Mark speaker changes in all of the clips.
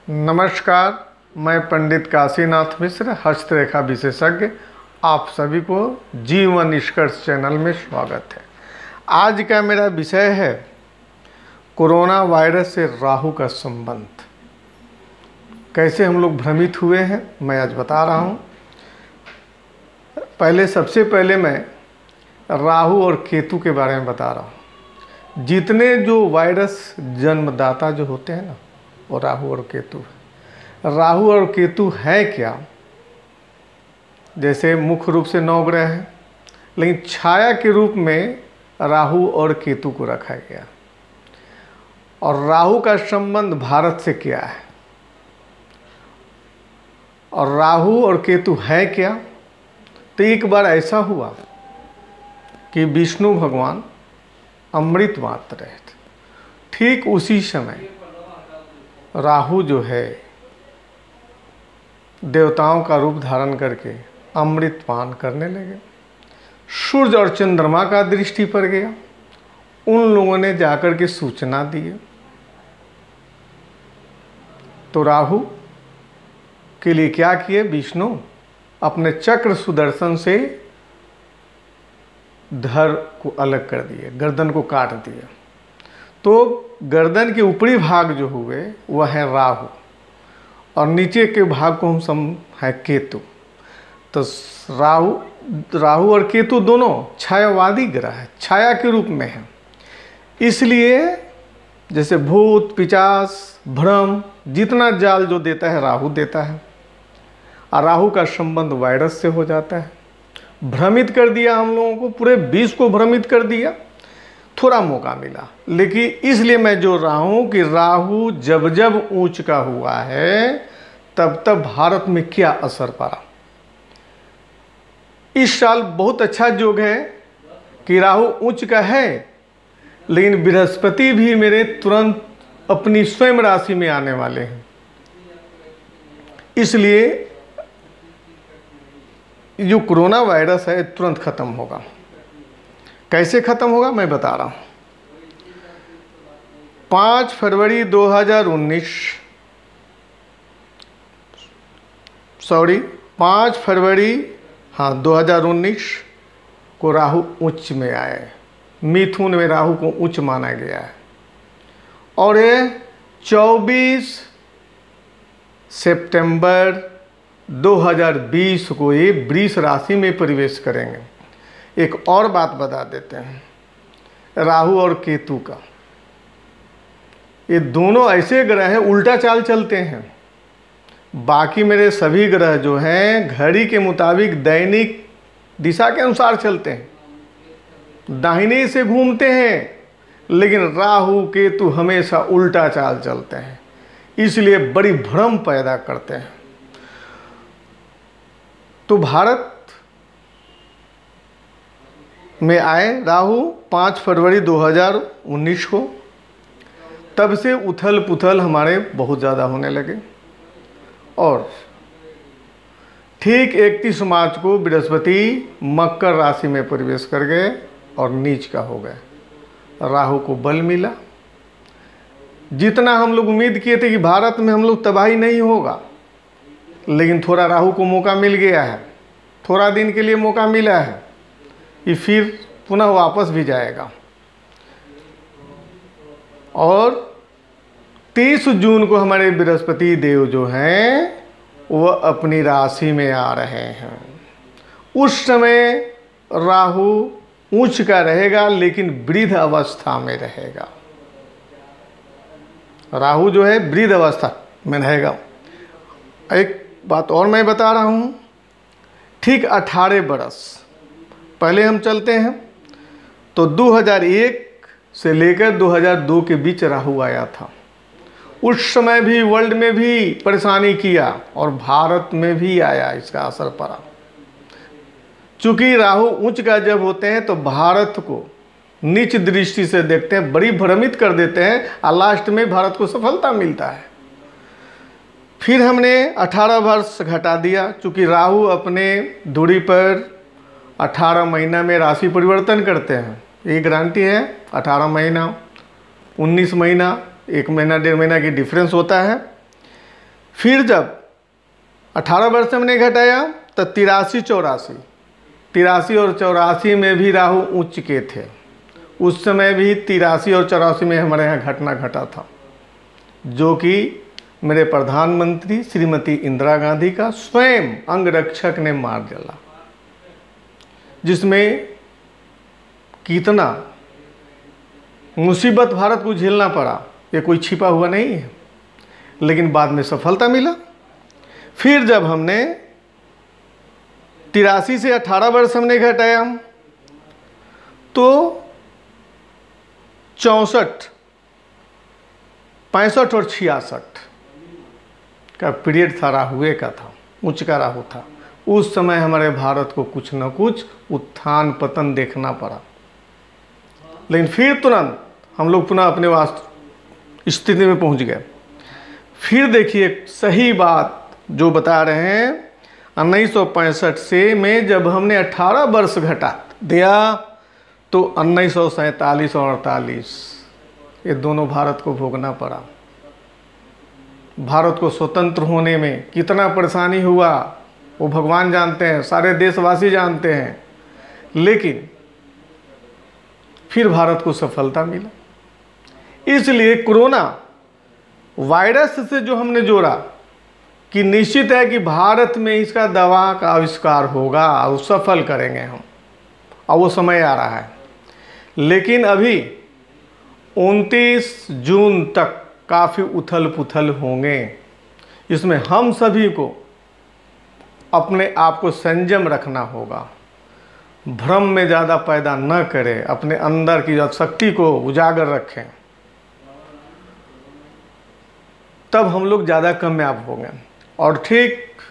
Speaker 1: नमस्कार, मैं पंडित काशीनाथ मिश्र, हस्तरेखा विशेषज्ञ। आप सभी को जीवन निष्कर्ष चैनल में स्वागत है। आज का मेरा विषय है कोरोना वायरस से राहु का संबंध। कैसे हम लोग भ्रमित हुए हैं, मैं आज बता रहा हूँ। सबसे पहले मैं राहु और केतु के बारे में बता रहा हूँ। जितने जो वायरस जन्मदाता जो होते हैं ना, वो राहु और केतु है। राहु और केतु है क्या? जैसे मुख्य रूप से 9 ग्रह हैं, लेकिन छाया के रूप में राहु और केतु को रखा गया। और राहु का संबंध भारत से क्या है? और राहु और केतु है क्या? तो एक बार ऐसा हुआ कि विष्णु भगवान अमृत बांट रहे थे। ठीक उसी समय राहु जो है देवताओं का रूप धारण करके अमृत पान करने लगे। सूर्य और चंद्रमा का दृष्टि पड़ गया। उन लोगों ने जाकर के सूचना दी। तो राहु के लिए क्या किए? विष्णु अपने चक्र सुदर्शन से धड़ को अलग कर दिए, गर्दन को काट दिया। तो गर्दन के ऊपरी भाग जो हुए वह है राहु, और नीचे के भाग को हम है केतु। तो राहु और केतु दोनों छायावादी ग्रह है, छाया के रूप में है। इसलिए जैसे भूत पिशाच भ्रम जितना जाल जो देता है राहु देता है। और राहु का संबंध वायरस से हो जाता है। भ्रमित कर दिया हम लोगों को, पूरे विश्व को भ्रमित कर दिया। थोड़ा मौका मिला, लेकिन इसलिए मैं जो रहा हूँ कि राहु जब जब ऊंच का हुआ है तब तब भारत में क्या असर पड़ा। इस साल बहुत अच्छा योग है कि राहु उच्च का है, लेकिन बृहस्पति भी मेरे तुरंत अपनी स्वयं राशि में आने वाले हैं। इसलिए जो कोरोना वायरस है तुरंत खत्म होगा। कैसे खत्म होगा मैं बता रहा हूँ। 5 फरवरी 2019 5 फरवरी 2019 को राहु उच्च में आए। मिथुन में राहु को उच्च माना गया है। और ये 24 सितंबर 2020 को ये वृष राशि में प्रवेश करेंगे। एक और बात बता देते हैं राहु और केतु का। ये दोनों ऐसे ग्रह हैं उल्टा चाल चलते हैं। बाकी मेरे सभी ग्रह जो हैं घड़ी के मुताबिक दैनिक दिशा के अनुसार चलते हैं, दाहिने से घूमते हैं, लेकिन राहु केतु हमेशा उल्टा चाल चलते हैं। इसलिए बड़ी भ्रम पैदा करते हैं। तो भारत में आए राहु 5 फरवरी 2019 को। तब से उथल पुथल हमारे बहुत ज़्यादा होने लगे। और ठीक 31 मार्च को बृहस्पति मकर राशि में प्रवेश कर गए और नीच का हो गए। राहु को बल मिला। जितना हम लोग उम्मीद किए थे कि भारत में हम लोग तबाही नहीं होगा, लेकिन थोड़ा राहु को मौका मिल गया है। थोड़ा दिन के लिए मौका मिला है, ये फिर पुनः वापस भी जाएगा। और 30 जून को हमारे बृहस्पति देव जो हैं वह अपनी राशि में आ रहे हैं। उस समय राहु उच्च का रहेगा, लेकिन वृद्ध अवस्था में रहेगा। राहु जो है वृद्ध अवस्था में रहेगा। एक बात और मैं बता रहा हूँ। ठीक 18 बरस पहले हम चलते हैं तो 2001 से लेकर 2002 के बीच राहु आया था। उस समय भी वर्ल्ड में भी परेशानी किया और भारत में भी आया, इसका असर पड़ा। चूँकि राहु उच्च का जब होते हैं तो भारत को नीच दृष्टि से देखते हैं, बड़ी भ्रमित कर देते हैं, और लास्ट में भारत को सफलता मिलता है। फिर हमने 18 वर्ष घटा दिया, चूँकि राहु अपने धुरी पर 18 महीना में राशि परिवर्तन करते हैं। ये गारंटी है। 18 महीना 19 महीना 1 महीना 1.5 महीना की डिफरेंस होता है। फिर जब 18 वर्ष हमने घटाया तो 83 84, 83 और 84 में भी राहु उच्च के थे। उस समय भी 83 और 84 में हमारे यहाँ घटना घटा था, जो कि मेरे प्रधानमंत्री श्रीमती इंदिरा गांधी का स्वयं अंगरक्षक ने मार डाला, जिसमें कितना मुसीबत भारत को झेलना पड़ा ये कोई छिपा हुआ नहीं है, लेकिन बाद में सफलता मिला। फिर जब हमने 83 से 18 वर्ष हमने घटाया तो 64, 65 और 66 का पीरियड था, राहुए का था, उच्च का राहु था। उस समय हमारे भारत को कुछ न कुछ उत्थान पतन देखना पड़ा, लेकिन फिर तुरंत हम लोग पुनः अपने वास्तव स्थिति में पहुंच गए। फिर देखिए सही बात जो बता रहे हैं, 1965 से में जब हमने 18 वर्ष घटा दिया तो 1947 और 48 ये दोनों भारत को भोगना पड़ा। भारत को स्वतंत्र होने में कितना परेशानी हुआ वो भगवान जानते हैं, सारे देशवासी जानते हैं, लेकिन फिर भारत को सफलता मिला। इसलिए कोरोना वायरस से जो हमने जोड़ा कि निश्चित है कि भारत में इसका दवा का आविष्कार होगा और सफल करेंगे हम, और वो समय आ रहा है। लेकिन अभी 29 जून तक काफ़ी उथल पुथल होंगे, इसमें हम सभी को अपने आप को संयम रखना होगा, भ्रम में ज़्यादा पैदा न करें, अपने अंदर की शक्ति को उजागर रखें, तब हम लोग ज़्यादा कामयाब होंगे। और ठीक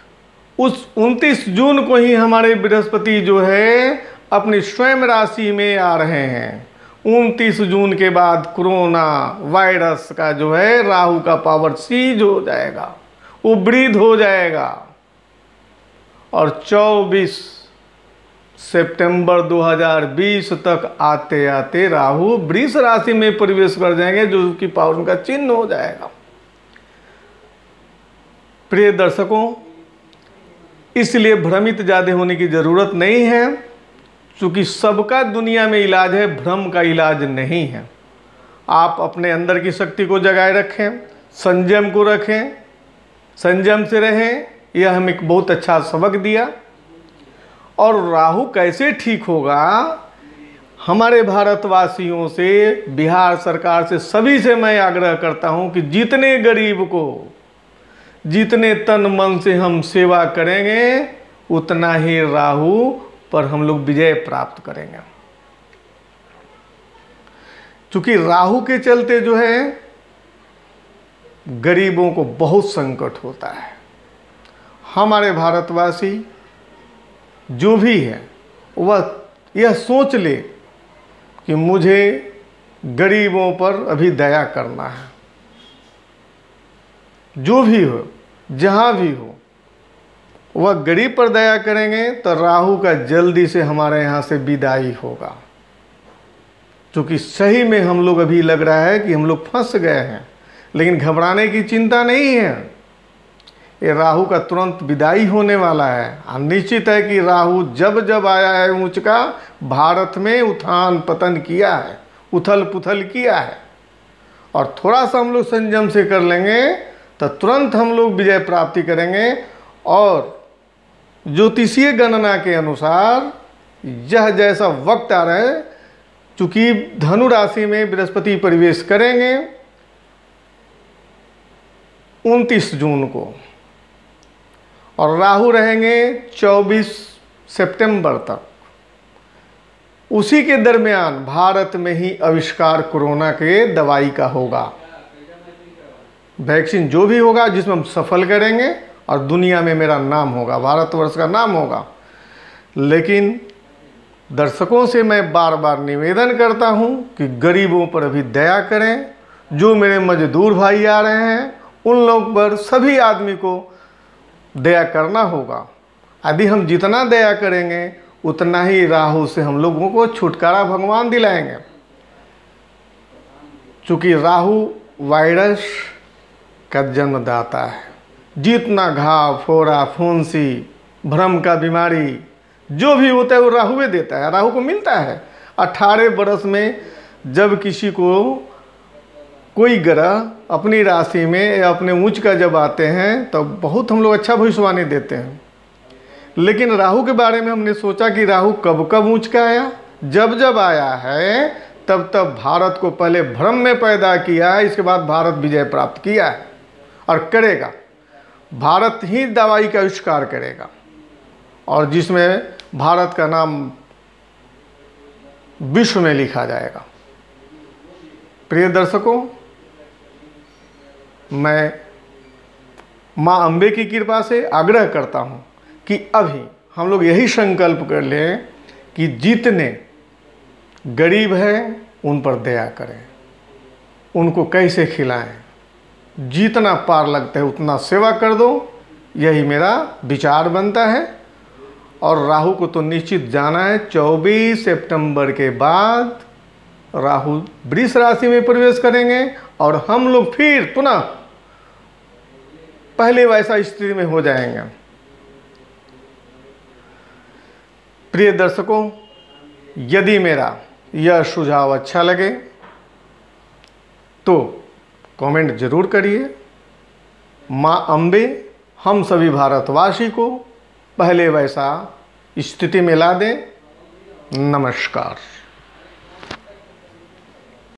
Speaker 1: उस 29 जून को ही हमारे बृहस्पति जो है अपनी स्वयं राशि में आ रहे हैं। 29 जून के बाद कोरोना वायरस का जो है राहु का पावर सीज हो जाएगा, वो वृद्ध हो जाएगा, और 24 सितंबर 2020 तक आते आते राहु वृष राशि में प्रवेश कर जाएंगे, जो कि पावर उनका चिन्ह हो जाएगा। प्रिय दर्शकों, इसलिए भ्रमित ज़्यादा होने की ज़रूरत नहीं है, क्योंकि सबका दुनिया में इलाज है, भ्रम का इलाज नहीं है। आप अपने अंदर की शक्ति को जगाए रखें, संयम को रखें, संयम से रहें। यह हमें एक बहुत अच्छा सबक दिया। और राहु कैसे ठीक होगा, हमारे भारतवासियों से, बिहार सरकार से, सभी से मैं आग्रह करता हूं कि जितने गरीब को जितने तन मन से हम सेवा करेंगे, उतना ही राहु पर हम लोग विजय प्राप्त करेंगे। क्योंकि राहु के चलते जो है गरीबों को बहुत संकट होता है। हमारे भारतवासी जो भी है वह यह सोच ले कि मुझे गरीबों पर अभी दया करना है। जो भी हो, जहाँ भी हो, वह गरीब पर दया करेंगे तो राहु का जल्दी से हमारे यहाँ से विदाई होगा। क्योंकि सही में हम लोग अभी लग रहा है कि हम लोग फंस गए हैं, लेकिन घबराने की चिंता नहीं है। ये राहु का तुरंत विदाई होने वाला है। और निश्चित है कि राहु जब जब आया है ऊंच का, भारत में उत्थान पतन किया है, उथल पुथल किया है। और थोड़ा सा हम लोग संयम से कर लेंगे तो तुरंत हम लोग विजय प्राप्ति करेंगे। और ज्योतिषीय गणना के अनुसार यह जैसा वक्त आ रहा है, चूँकि धनु राशि में बृहस्पति प्रवेश करेंगे 29 जून को, और राहु रहेंगे 24 सितंबर तक। उसी के दरमियान भारत में ही आविष्कार कोरोना के दवाई का होगा। वैक्सीन जो भी होगा जिसमें हम सफल करेंगे, और दुनिया में मेरा नाम होगा, भारतवर्ष का नाम होगा। लेकिन दर्शकों से मैं बार बार निवेदन करता हूं कि गरीबों पर अभी दया करें। जो मेरे मजदूर भाई आ रहे हैं उन लोग पर, सभी आदमी को दया करना होगा। यदि हम जितना दया करेंगे उतना ही राहु से हम लोगों को छुटकारा भगवान दिलाएंगे। चूँकि राहु वायरस का जन्मदाता है, जितना घाव, फोड़ा, फुंसी, भ्रम का बीमारी जो भी होता है वो राहु ही देता है, राहु को मिलता है। 18 बरस में जब किसी को कोई ग्रह अपनी राशि में या अपने उच्च का जब आते हैं तब बहुत हम लोग अच्छा भविष्यवाणी देते हैं। लेकिन राहु के बारे में हमने सोचा कि राहु कब कब उच्च का आया, जब जब आया है तब तब भारत को पहले भ्रम में पैदा किया है, इसके बाद भारत विजय प्राप्त किया है और करेगा। भारत ही दवाई का आविष्कार करेगा और जिसमें भारत का नाम विश्व में लिखा जाएगा। प्रिय दर्शकों, मैं माँ अम्बे की कृपा से आग्रह करता हूँ कि अभी हम लोग यही संकल्प कर लें कि जितने गरीब हैं उन पर दया करें, उनको कैसे खिलाएं, जितना पार लगता है उतना सेवा कर दो, यही मेरा विचार बनता है। और राहु को तो निश्चित जाना है, 24 सितंबर के बाद राहु वृष राशि में प्रवेश करेंगे और हम लोग फिर पुनः पहले वैसा स्थिति में हो जाएंगे। प्रिय दर्शकों, यदि मेरा यह सुझाव अच्छा लगे तो कमेंट जरूर करिए। माँ अम्बे हम सभी भारतवासी को पहले वैसा स्थिति में ला दें। नमस्कार।